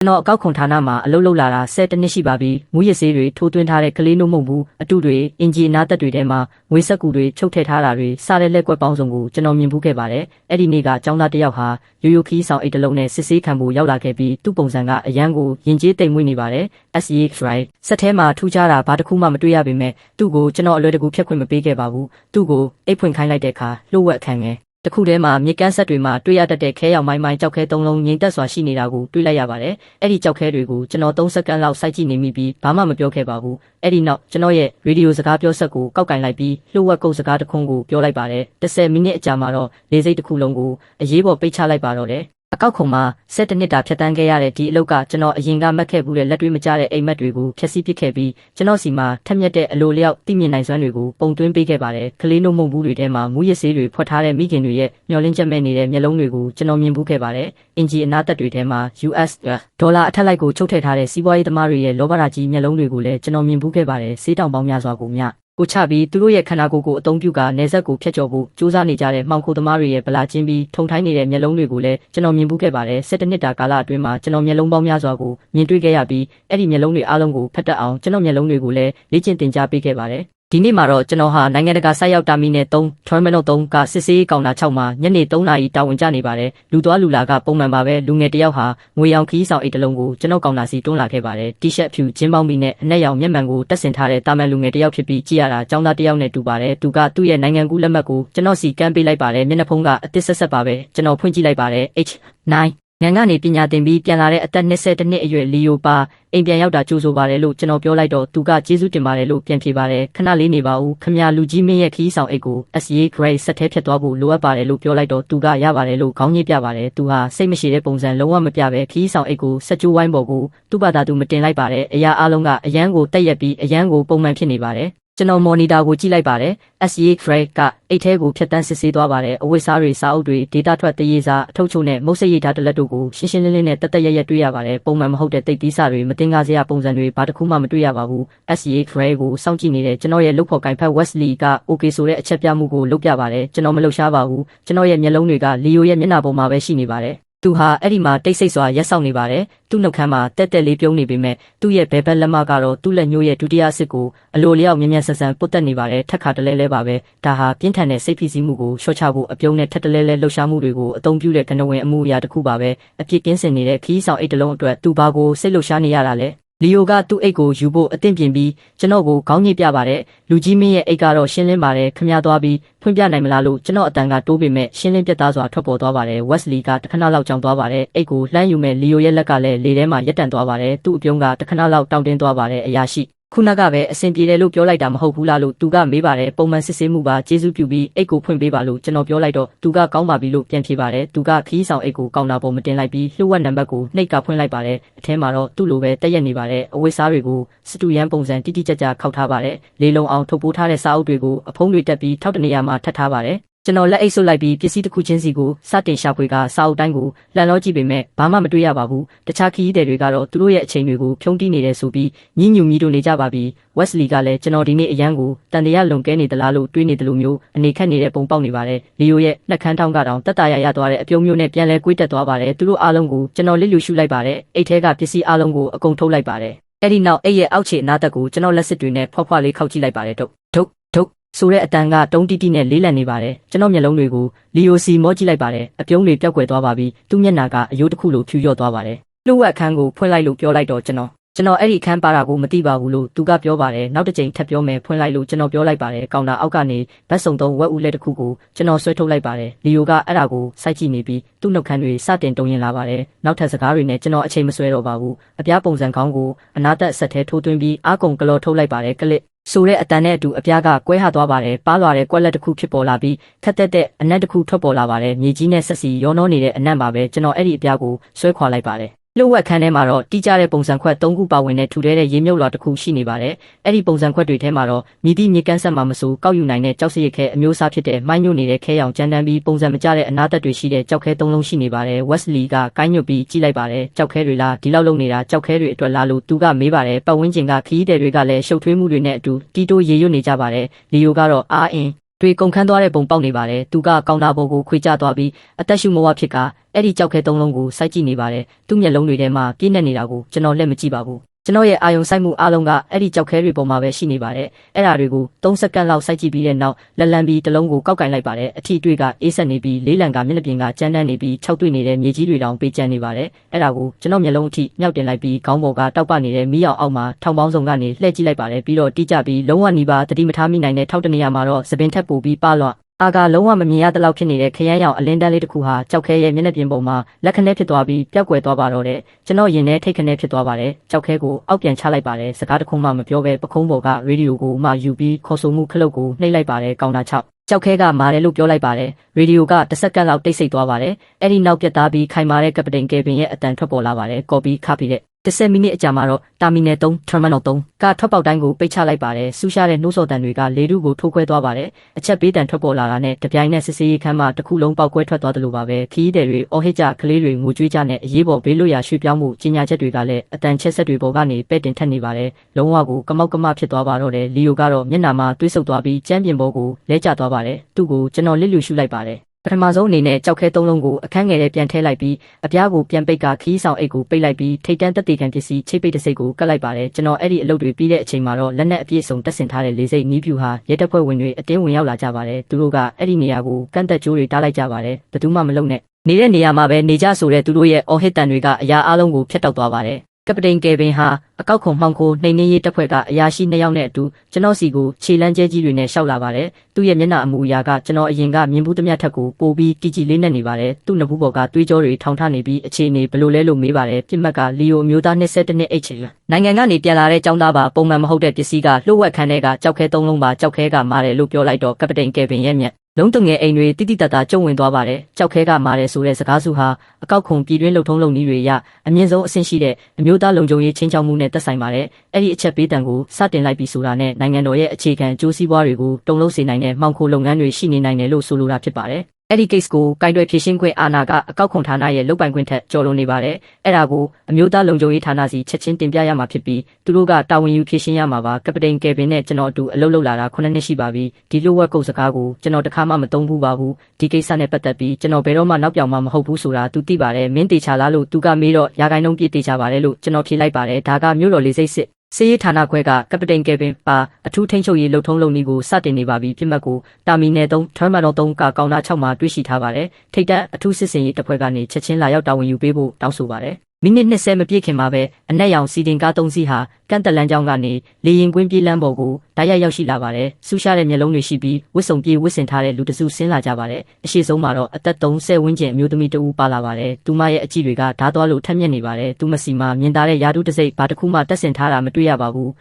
ကျွန်တော်အကောက်ခွန်ဌာနမှာအလုပ်လုပ်လာတာ10 နှစ်ရှိပါပြီ။မူရစေးတွေထိုးသွင်းထားတဲ့ကလေးနှုတ်မုံဘူးအတုတွေအင်ဂျီအနာသက်တွေထဲမှာငွေဆက်ကူတွေချုပ်ထည့်ထားတာတွေစတဲ့လက်ကွက်ပေါင်းစုံကိုကျွန်တော်မြင်ဘူးခဲ့ပါတယ်။အဲ့ဒီနေ့ကကျောင်းသားတစ်ယောက်ဟာရိုးရိုးခီးဆောင်အိတ်တစ်လုံးနဲ့စစ်ဆေးခံဖို့ရောက်လာခဲ့ပြီးသူ့ပုံစံကအရန်ကိုယဉ်ကျေးတိမ်မွေ့နေပါတယ်။ SEX right စက်ထဲမှာထူးခြားတာဘာတစ်ခုမှမတွေ့ရပေမဲ့သူ့ကိုကျွန်တော်အလွယ်တကူဖြတ်ခွင့်မပေးခဲ့ပါဘူး။သူ့ကိုအိတ်ဖွင့်ခိုင်းလိုက်တဲ့အခါလှုပ်ဝက်ခံငယ်တခုထဲမှာမြေကမ်းဆက်တွေမှာတွေ့ရတတ်တဲ့ခဲရောင်မိုင်းကြောက်ခဲ3လုံးငိမ့်သက်စွာရှိနေတာကိုတွေ့လိုက်ရပါတယ်။အဲ့ဒီကြောက်ခဲတွေကိုကျွန်တော်3စက္ကန့်လောက်စိုက်ကြည့်နေမိပြီးဘာမှမပြောခဲ့ပါဘူး။အဲ့ဒီနောက်ကျွန်တော်ရဲ့ရေဒီယိုစကားပြောဆက်ကိုကောက်ကင်လိုက်ပြီးလှုပ်ဝက်ကုတ်စကားတစ်ခွန်းကိုပြောလိုက်ပါတယ်။10မိနစ်အကြာမှာတော့လေစိတ်တစ်ခုလုံးကိုအရေးပေါ်ပိတ်ချလိုက်ပါတော့တယ်။အကောက်ခုံမှာ7နှစ်တာဖြတ်တန်းခဲ့ရတဲ့ဒီအလုပ်ကကျွန်တော်အရင်ကမှတ်ခဲ့ဘူးတဲ့လက်တွေ့မကျတဲ့အိမ်မက်တွေကိုဖျက်ဆီးပစ်ခဲ့ပြီးကျွန်တော်စီမှာထက်မြက်တဲ့အလိုလျောက်သိမြင်နိုင်စွမ်းတွေကိုပုံသွင်းပေးခဲ့ပါတယ်။ကလေးနှုတ်မုံဘူးတွေထဲမှာမူရစေးတွေဖွက်ထားတဲ့မိခင်တွေရဲ့မျောလင်းချက်မဲ့နေတဲ့မျက်လုံးတွေကိုကျွန်တော်မြင်ဘူးခဲ့ပါတယ်။အင်ဂျီအနာသက်တွေထဲမှာ US ဒေါ်လာအထက်လိုက်ကိုချုပ်ထည့်ထားတဲ့စီးပွားရေးသမားတွေရဲ့လောဘရာကြီးမျက်လုံးတွေကိုလည်းကျွန်တော်မြင်ဘူးခဲ့ပါတယ်။စေးတောင်ပေါင်းများစွာကိုမြကိုချပြီးသူတို့ရဲ့ခန္ဓာကိုယ်ကိုအသုံးပြုကနေဆက်ကိုဖျက်ကျော်ဖို့စူးစမ်းနေကြတဲ့မှောင်ခိုသမားတွေရဲ့ဗလာချင်းပြီးထုံထိုင်းနေတဲ့မျက်လုံးတွေကိုလည်းကျွန်တော်မြင်ဘူးခဲ့ပါတယ်17နှစ်တာကာလအတွင်းမှာကျွန်တော်မျက်လုံးပေါင်းများစွာကိုမြင်တွေ့ခဲ့ရပြီးအဲ့ဒီမျက်လုံးတွေအားလုံးကိုဖတ်တတ်အောင်ကျွန်တော်မျက်လုံးတွေကိုလည်းလေ့ကျင့်သင်ကြားပေးခဲ့ပါတယ်ဒီနေ့မှာတော့ကျွန်တော်ဟာနိုင်ငံတကာဆိုက်ရောက်တာမီနဲ့3 Terminal 3ကစစ်စေးကောင်တာ6မှာညနေ3နာရီတာဝန်ကျနေပါတယ်လူသွားလူလာကပုံမှန်ပါပဲလူငယ်တယောက်ဟာငွေရောင်ခီးဆောင်အိတ်တလုံးကိုကျွန်တော်ကောင်တာစီတွန်းလာခဲ့ပါတယ်တီရှပ်ဖြူဂျင်းပေါင်းမီနဲ့အနက်ရောင်မျက်မှန်ကိုတက်ဆင်ထားတဲ့တာမန်လူငယ်တယောက်ဖြစ်ပြီးကြည့်ရတာចောင်းသားတယောက်နဲ့တူပါတယ်သူကသူ့ရဲ့နိုင်ငံကူးလက်မှတ်ကိုကျွန်တော်စီကမ်းပေးလိုက်ပါတယ်မျက်နှာဖုံးကအသစ်ဆက်ပါပဲကျွန်တော်ဖွင့်ကြည့်လိုက်ပါတယ် H9ငန်ကနေပညာသင်ပြီးပြန်လာတဲ့အသက်22နှစ်အရွယ်လီယိုပါအိမ်ပြန်ရောက်တာကြိုးဆိုပါတယ်လို့ကျွန်တော်ပြောလိုက်တော့သူကကျေးဇူးတင်ပါတယ်လို့ပြန်ဖြေပါတယ်ခဏလေးနေပါဦးခမရလူကြီးမင်းရဲ့ခီးဆောင်အိတ်ကို SEA grade ဆက်ထဲဖြတ်သွားဖို့လိုအပ်ပါတယ်လို့ပြောလိုက်တော့သူကရပါတယ်လို့ခေါင်းညှိပြပါတယ်သူဟာစိတ်မရှိတဲ့ပုံစံလုံးဝမပြပဲခီးဆောင်အိတ်ကိုဆက်ကြိုးဝိုင်းပေါ်ကိုသူ့ဘာသာသူမတင်လိုက်ပါတယ်အရာအလုံးကအရန်ကိုတက်ရက်ပြီးအရန်ကိုပုံမှန်ဖြစ်နေပါတယ်ကျွန်တော်မော်နီတာကိုကြည့်လိုက်ပါတယ် SEA grade ကအိတ်ထဲကိုဖြတ်တန်းစစ်ဆေးသွားပါတယ်အဝတ်စားတွေစာအုပ်တွေ data ထွက်တရေစာအထုပ်ချုပ်နဲ့မုတ်စိတ်ရည်ဓာတ်တလက်တို့ကိုရှင်းရှင်းလင်းလင်းနဲ့တက်တက်ရရတွေ့ရပါတယ်ပုံမှန်မဟုတ်တဲ့တိတ်သီးစာတွေမတင်ကားစရာပုံစံတွေဘာတစ်ခုမှမတွေ့ရပါဘူး SEA grade ကိုစောင့်ကြည့်နေတဲ့ကျွန်တော်ရဲ့လုပ်ဖော်ကိုင်ဖက် Wesley က okay ဆိုတဲ့အချက်ပြမှုကိုလုပ်ပြပါတယ်ကျွန်တော်မလှုပ်ရှားပါဘူးကျွန်တော်ရဲ့မျက်လုံးတွေကလီယိုရဲ့မျက်နှာပေါ်မှာပဲရှိနေပါတယ်သူဟာအဲ့ဒီမှာတိတ်ဆိတ်စွာရက်ဆောင်နေပါတယ်သူ့နှုတ်ခမ်းမှာတက်တက်လေးပြုံးနေပေမဲ့သူ့ရဲ့ဘဲဘက်လက်မကတော့သူ့လက်ညှိုးရဲ့ဒုတိယအစစ်ကိုအလိုလျောက်မြ мян ဆန်ဆန်ပုတ်တက်နေပါတယ်ထက်ခါတလဲလဲပါပဲဒါဟာပြင်းထန်တဲ့စိတ်ဖိစီးမှုကိုရှော့ချဖို့အပြုံးနဲ့ထက်တလဲလဲလှုပ်ရှားမှုတွေကိုအသုံးပြုတဲ့ကနဝင်အမှုအရာတစ်ခုပါပဲအပြစ်ကင်းစင်နေတဲ့ခီးဆောင်အိတ်တလုံးအတွက်သူဘာကိုစိတ်လှုပ်ရှားနေရတာလဲလီယိုကသူ့အိတ်ကိုယူဖို့အသင့်ပြင်ပြီးကျွန်တော်ကိုခေါင်းညှိပြပါတယ်လူကြီးမင်းရဲ့အိတ်ကတော့ရှင်းလင်းပါတယ်ခမည်းသွားပြီးဖွင့်ပြနိုင်မလားလို့ကျွန်တော်အတန်ကတိုးပေမဲ့ရှင်းလင်းပြတ်သားစွာထွက်ပေါ်သွားပါတယ်ဝက်စလီကတခဏလောက်ကြောင်သွားပါတယ်အိတ်ကိုလှမ်းယူမဲ့လီယိုရဲ့လက်ကလည်းလေထဲမှာရက်တန့်သွားပါတယ်သူ့အပြုံးကတခဏလောက်တောင့်တင်းသွားပါတယ်အရာရှိခုနကပဲအဆင်ပြေတယ်လို့ပြောလိုက်တာမဟုတ်ဘူးလားလို့သူကမေးပါတယ်ပုံမှန်စစ်ဆေးမှုပါကျေးဇူးပြုပြီးအိတ်ကိုဖွင့်ပေးပါလို့ကျွန်တော်ပြောလိုက်တော့သူကကောင်းပါပြီလို့ပြန်ဖြေပါတယ်သူကခီးဆောင်အိတ်ကိုကောင်တာပေါ်မတင်လိုက်ပြီးလှုပ်ဝက်နံပါတ်ကိုနှိပ်ကဖွင့်လိုက်ပါတယ်အထဲမှာတော့သူ့လိုပဲတက်ရက်နေပါတယ်အဝတ်စားတွေကိုစတူရန်ပုံစံတိတိကျကျခောက်ထားပါတယ်လေလုံအောင်ထုတ်ပိုးထားတဲ့စာအုပ်တွေကိုအဖုံးတွေတက်ပြီးထောက်တနေရာမှာထပ်ထားပါတယ်ကျွန်တော်လက်အိတ်ဆုပ်လိုက်ပြီးပစ္စည်းတစ်ခုချင်းစီကိုစတင်ရှာဖွေကစာအုပ်တိုင်းကိုလှန်လောကြည့်ပေမဲ့ဘာမှမတွေ့ရပါဘူးတခြားခီးသည်တွေကတော့သူတို့ရဲ့အချိန်တွေကိုဖြုံးတီးနေတယ်ဆိုပြီးညှဉ်းညူမြည်တို့နေကြပါပြီဝက်စလီကလည်းကျွန်တော်ဒီနေ့အရန်ကိုတန်တရားလွန်ကဲနေသလားလို့တွေးနေတယ်လို့မျိုးအနေခက်နေတဲ့ပုံပေါက်နေပါတယ်လီယိုရဲ့နှက်ခမ်းထောင်းကတောင်တက်တာရသွားတဲ့အပြုံးမျိုးနဲ့ပြန်လဲကွေးတက်သွားပါတယ်သူတို့အားလုံးကိုကျွန်တော်လစ်လူရှုလိုက်ပါတယ်အိတ်ထဲကပစ္စည်းအားလုံးကိုအကုန်ထုတ်လိုက်ပါတယ်အဲ့ဒီနောက်အိတ်ရဲ့အောက်ခြေအနားသက်ကိုကျွန်တော်လက်စစ်တွေနဲ့ဖွားဖွားလေးခောက်ကြည့်လိုက်ပါတယ်ဒုတ်ဆိုတဲ့အတန်ကတုံးတီးတီးနဲ့လေးလံနေပါတယ်ကျွန်တော်မျက်လုံးတွေကိုလီယိုစီမောကြည့်လိုက်ပါတယ်အပြုံးတွေပျောက်ကွယ်သွားပါပြီသူ့မျက်နှာကအယိုးတစ်ခုလိုဖြူလျော့သွားပါတယ်လှုပ်ဝက်အခန်းကိုဖွင့်လိုက်လို့ပြောလိုက်တော့ကျွန်တော်အဲ့ဒီအခန်းပါတာကိုမသိပါဘူးလို့သူကပြောပါတယ်နောက်တစ်ချိန်ထပ်ပြောမယ်ဖွင့်လိုက်လို့ကျွန်တော်ပြောလိုက်ပါတယ်ကောင်တာအောက်ကနေဘတ်စုံသုံးဝက်ဦးလက်တစ်ခုကိုကျွန်တော်ဆွဲထုတ်လိုက်ပါတယ်လီယိုကအဲ့ဒါကိုစိုက်ကြည့်နေပြီးသူ့နှုတ်ခမ်းတွေစတင်တုံရင်လာပါတယ်နောက်ထပ်စကားတွေနဲ့ကျွန်တော်အချိန်မဆွဲတော့ပါဘူးအပြားပုံစံကောင်းကိုအနာသက်ဆက်ထဲထိုးသွင်းပြီးအာကုံကလော်ထုတ်လိုက်ပါတယ်ကလစ်ဆိုတဲ့အတန်နဲ့အတူအပြားကကွဲဟသွားပါတယ်ပါးလွာတဲ့ကွက်လက်တစ်ခုဖြစ်ပေါ်လာပြီးခက်တဲ့အနက်တစ်ခုထွက်ပေါ်လာပါတယ်မြေကြီးနဲ့ဆက်စီရောနှောနေတဲ့အနက်ပါပဲကျွန်တော်အဲ့ဒီအပြားကိုဆွဲခွာလိုက်ပါတယ်လှုပ်ဝက်ခန်းထဲမှာတော့တိကျတဲ့ပုံစံခွက်၃ခုပါဝင်တဲ့ထူထဲတဲ့ရေမြုပ်လွှာတစ်ခုရှိနေပါတယ်အဲ့ဒီပုံစံခွက်တွေထဲမှာတော့မြည်သည့်မြေကန်းဆက်မှာမဆိုကောက်ယူနိုင်တဲ့ကြောက်စရစ်ခဲအမျိုးအစားဖြစ်တဲ့မိုင်းညွတ်နေတဲ့ခဲရောင်ကြမ်းတမ်းပြီးပုံစံမကျတဲ့အနာသက်တွေရှိတဲ့ကြောက်ခဲ၃လုံးရှိနေပါတယ်ဝက်စလီကကိုင်းညွတ်ပြီးကြည့်လိုက်ပါတယ်ကြောက်ခဲတွေလားဒီလောက်လုံနေတာကြောက်ခဲတွေအတွက်လားလို့သူကမေးပါတယ်ပတ်ဝန်းကျင်ကခီးတဲ့တွေကလည်းရှုပ်ထွေးမှုတွေနဲ့အတူတီတိုးရေရွတ်နေကြပါတယ်လီယိုကတော့အာအင်း တွေကုန်ခန်းသွားတဲ့ပုံပေါက်နေပါတယ်သူကကောင်တာပေါ်ကိုခွေကျသွားပြီးအသက်ရှူမဝဖြစ်ကအဲ့ဒီကြောက်ခဲသုံးလုံးကိုစိုက်ကြည့်နေပါတယ်သူ့မျက်လုံးတွေထဲမှာပြည့်နေနေတာကိုကျွန်တော်လက်မကြည့်ပါဘူးကျွန်တော်ရဲ့အာယုံစိုက်မှုအားလုံးကအဲ့ဒီကြောက်ခဲတွေပေါ်မှာပဲရှိနေပါတယ်အဲ့ဒါတွေကို3စက္ကန့်လောက်စိုက်ကြည့်ပြီးတဲ့နောက်လက်လံပြီးတစ်လုံးကိုကောက်ကင်လိုက်ပါတယ်အထီတွေ့ကအေးဆက်နေပြီးလေးလံကမျက်နှာပြင်ကကြမ်းတမ်းနေပြီး၆တွေ့နေတဲ့မြေကြီးတွေတောင်ပေးကျန်နေပါတယ်အဲ့ဒါကိုကျွန်တော်မျက်လုံးအထိမြောက်တင်လိုက်ပြီးခေါင်းပေါ်ကတောက်ပနေတဲ့မီးရောင်အောက်မှာထောင်ပေါင်းစုံကနေလှည့်ကြည့်လိုက်ပါတယ်ပြီးတော့တီးကြပြီးလုံးဝနီးပါးတတိမထားမိနိုင်တဲ့ထောက်တနေရမှာတော့သပင်ထက်ပိုပြီးပါလွတ်အာကလုံးဝမမြင်ရတဲ့လောက်ဖြစ်နေတဲ့ခရမ်းရောင်အလင်းတန်းလေးတစ်ခုဟာကြောက်ခဲရဲ့မျက်နှာပြင်ပေါ်မှာလက်ခနဲဖြစ်သွားပြီးပျောက်ကွယ်သွားပါတော့တယ်ကျွန်တော်ရင်ထဲထိတ်ခနဲဖြစ်သွားပါတယ်ကြောက်ခဲကိုအောက်ပြန်ချလိုက်ပါတယ်စကားတခုမှမပြောဘဲပခုံးပေါ်ကရေဒီယိုကိုမှယူပြီးခေါ်ဆိုမှုခလုတ်ကိုနှိပ်လိုက်ပါတယ်ကောင်တာ6ကြောက်ခဲကမာတယ်လို့ပြောလိုက်ပါတယ်ရေဒီယိုက10စက္ကန့်လောက်တိတ်ဆိတ်သွားပါတယ်အဲ့ဒီနောက်ပြတ်သားပြီးခိုင်မာတဲ့ကပတိန်ကယ်ဗင်ရဲ့အတန်ထွက်ပေါ်လာပါတယ်ကော်ပီခါပြီးတဲ့10မိနစ်အကြာမှာတော့တာမီနယ်3 terminal 3ကထွက်ပေါက်တိုင်းကိုပိတ်ချလိုက်ပါတယ်ဆူရှားတဲ့နှိုးဆော်တန်တွေကလေထုကိုထိုးခွဲသွားပါတယ်အချက်ပေးတန်ထွက်ပေါ်လာတာနဲ့တပြိုင်နက်စစ်စေးခမ်းမှာတစ်ခုလုံးပေါက်ကွဲထွက်သွားတယ်လို့ပါပဲခီးတဲ့တွေအော်ဟစ်ကြကလေးတွေငိုကြွေးကြနဲ့အရေးပေါ်ဘေးလွတ်ရာရွှေ့ပြောင်းမှုကြီးညာချက်တွေကလည်းအတန်ချက်ဆက်တွေပေါ်ကနေပဲ့တင်ထက်နေပါတယ်လုံးဝကိုကမောက်ကမဖြစ်သွားပါတော့တယ်လီယိုကတော့မျက်နှာမှာတွေးဆုပ်သွားပြီးကျမ်းပြင်ပေါ်ကိုလဲကျသွားပါတယ်သူ့ကိုကျွန်တော်လစ်လျူရှုလိုက်ပါတယ်ပထမဆုံးအနေနဲ့ကြောက်ခဲသုံးလုံးကိုအခန်းငယ်ထဲပြန်ထည့်လိုက်ပြီးအပြားကိုပြန်ပိတ်ကခီးဆောင်အိတ်ကိုပိတ်လိုက်ပြီးထိတ်တန်းတက်တေခံပစ္စည်းချိတ်ပိတ်တစ်စိတ်ကိုကတ်လိုက်ပါတယ်ကျွန်တော်အဲ့ဒီအလုပ်တွေပြီးတဲ့အချိန်မှာတော့လက်နက်အပြည့်စုံတက်ဆင်ထားတဲ့လေစိတ်နီးပြူဟာရဲတပ်ဖွဲ့ဝင်တွေအတင်းဝင်ရောက်လာကြပါတယ်သူတို့ကအဲ့ဒီနေရာကိုကန့်တက်ကြိုးတွေတားလိုက်ကြပါတယ်ဘယ်သူမှမလုံနဲ့နေတဲ့နေရာမှာပဲနေကြဆိုတဲ့သူတို့ရဲ့အော်ဟစ်တန်တွေကအရာအလုံးကိုဖျက်တောက်သွားပါတယ်ကပတိန်ကယ်ဗင်ဟာအကောက်ခုံမှောင်ခိုနှိမ်နှင်းရေးတပ်ဖွဲ့ကအရာရှိ2ယောက်နဲ့အတူကျွန်တော်စီကိုခြေလမ်းကျဲကြီးတွေနဲ့ရှောက်လာပါတယ်။သူ့ရဲ့မျက်နှာအမူအရာကကျွန်တော်အရင်ကမြင်ဘူးသမျှထက်ကိုပိုပြီးကြည်ကြည်လေးနဲ့နေပါတယ်။သူ့နဖူးပေါ်ကသွေးကြောတွေထောင်ထနေပြီးအခြေအနေဘလို့လဲလို့မေးပါတယ်။ပြစ်မှတ်ကလီယိုမျိုးသား22နှစ် H နိုင်ငံကနေပြန်လာတဲ့ចောင်းသားပါပုံမှန်မဟုတ်တဲ့ပစ္စည်းကလှုပ်ဝက်ခန်းထဲကကြောက်ခဲ3လုံးပါကြောက်ခဲကမာတယ်လို့ပြောလိုက်တော့ကပတိန်ကယ်ဗင်ရဲ့မျက်လုံးတငယ်အိမ်တွေတိတိတတ်တာကျုံဝင်သွားပါတယ်ကြောက်ခဲကမာတယ်ဆိုတဲ့စကားစုဟာအကောက်ခုံပြည်တွင်းလှုပ်ထုံးလုံနည်းတွေရအမြင့်ဆုံးအဆင့်ရှိတဲ့အမျိုးသားလုံခြုံရေးချင်းချောက်မှုနဲ့သက်ဆိုင်ပါတယ်အဲ့ဒီအချက်ပေးတံကိုစတင်လိုက်ပြီးဆိုတာနဲ့နိုင်ငံတော်ရဲ့အခြေခံအကျိုးစီးပွားတွေကိုတုံ့လုံးစေနိုင်တဲ့မှောင်ခိုလုပ်ငန်းတွေရှိနေနိုင်တယ်လို့ဆိုလိုတာဖြစ်ပါတယ်အဲ့ဒီ case ကိုကင်တွယ်ဖြေရှင်းခွင့်အာဏာကအကောက်ခွန်ဌာနရဲ့လုပ်ပိုင်ခွင့်ထက်ကျော်လွန်နေပါတယ်။အဲ့ဒါကိုအမျိုးသားလုံခြုံရေးဌာနစီချက်ချင်းတင်ပြရမှာဖြစ်ပြီးသူတို့ကတာဝန်ယူဖြေရှင်းရမှာပါ။ကပတိန်ကယ်ဗင်နဲ့ကျွန်တော်အတူအလုပ်လုပ်လာတာ9နှစ်ရှိပါပြီ။ဒီလိုဝက်ကုတ်စကားကိုကျွန်တော်တခါမှမသုံးဘူးပါဘူး။ဒီကိစ္စနဲ့ပတ်သက်ပြီးကျွန်တော်ဘယ်တော့မှနောက်ပြောင်မှမဟုတ်ဘူးဆိုတာသူသိပါတယ်။မင်းတေချာလားလို့သူကမေးတော့ရာဂိုင်းလုံးပြည့်တေချာပါတယ်လို့ကျွန်တော်ဖြေလိုက်ပါတယ်။ဒါကမြို့တော်လေးစိတ်စစ်စေးဌာနခွဲကကပတိန်ကယ်ဗင်ပါအထူးထိန်းချုပ်ရေးလှုပ်ထုံးလုပ်နည်းကိုစတင်နေပါပြီပြစ်မှတ်ကိုတာမီနယ်3 terminal 3ကကောင်တာ6မှာတွေ့ရှိထားပါတယ်ထိတ်တန့်အထူးစစ်စင်ရေးတပ်ဖွဲ့ကနေချက်ချင်းလာရောက်တာဝန်ယူပေးဖို့တောင်းဆိုပါတယ်မိနစ်20မပြည့်ခင်မှာပဲအနက်ရောင်စီတင်ကား3စီးဟာကန့်တက်လန်းကြောင်းကနေလေရင်ကွင်းပြေးလမ်းပေါ်ကိုတိုက်ရိုက်ရောက်ရှိလာပါတယ်။ဆူရှားတဲ့မျက်လုံးတွေရှိပြီးဝစ်စုံပြေးဝစ်စင်ထားတဲ့လူတစုဆင်းလာကြပါတယ်။အရှိဆုံးမှာတော့အသက်30ဝန်းကျင်အမျိုးသမီးတဦးပါလာပါတယ်။သူမရဲ့အကြည့်တွေကဓာတ်သွားလို့ထက်မြက်နေပါတယ်။သူမစီမှာမြင်သာတဲ့ယာတုတစိတ်ဘာတစ်ခုမှတက်ဆင်ထားတာမတွေ့ရပါဘူး။